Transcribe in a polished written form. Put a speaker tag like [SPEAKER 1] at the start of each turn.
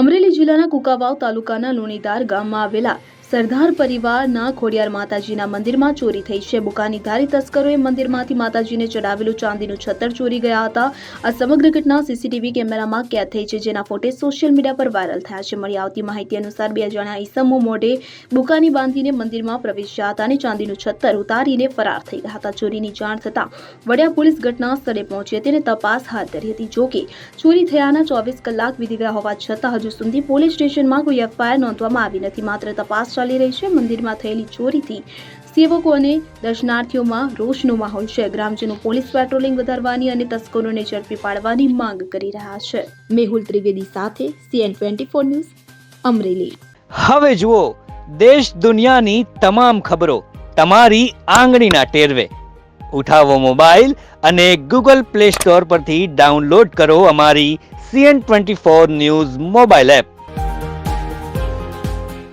[SPEAKER 1] અમરેલી જિલ્લાના કુકાવાવ તાલુકાના લુણીધાર ગામમાં આવેલા સરદાર પરિવારના ખોડિયાર માતાજીના મંદિરમાં ચોરી થઈ છે. બુકાનીધારી તસ્કરોએ મંદિરમાંથી માતાજીને ચડાવેલું ચાંદીનું છત્તર ચોરી ગયા હતા. આ સમગ્ર ઘટના સીસીટીવી કેમેરામાં કેદ થઈ છે, જેના ફોટેજ સોશિયલ મીડિયા પર વાયરલ થયા છે. મળી આવતી માહિતી અનુસાર બે અજાણ્યા ઈસમો મોઢે બુકાની બાંધીને મંદિરમાં પ્રવેશ્યા હતા અને ચાંદીનું છત્તર ઉતારીને ફરાર થઈ ગયા હતા. ચોરીની જાણ થતાં વડિયા પોલીસ ઘટના સ્થળે પહોંચી હતી અને તપાસ હાથ ધરી હતી. જોકે ચોરી થયાના 24 કલાક વીતી ગયા હોવા છતાં હજુ સુધી પોલીસ સ્ટેશનમાં કોઈ એફઆઈઆર નોંધવામાં આવી નથી. માત્ર તપાસ ચાલી રહી છે. મંદિરમાં થયેલી ચોરીથી સેવકો અને દર્શનાર્થીઓમાં રોષનો માહોલ છે. ગ્રામજનો પોલીસ પેટ્રોલિંગ વધારવાની અને તસ્કરોને ઝડપી પાડવાની માંગ કરી રહ્યા છે. મેહુલ ત્રિવેદી સાથે CN24 ન્યૂઝ અમરેલી.
[SPEAKER 2] હવે જુઓ દેશ દુનિયાની તમામ ખબરો તમારી આંગળીના ટેરવે. ઉઠાવો મોબાઈલ અને Google Play Store પરથી ડાઉનલોડ કરો અમારી CN24 ન્યૂઝ મોબાઈલ એપ.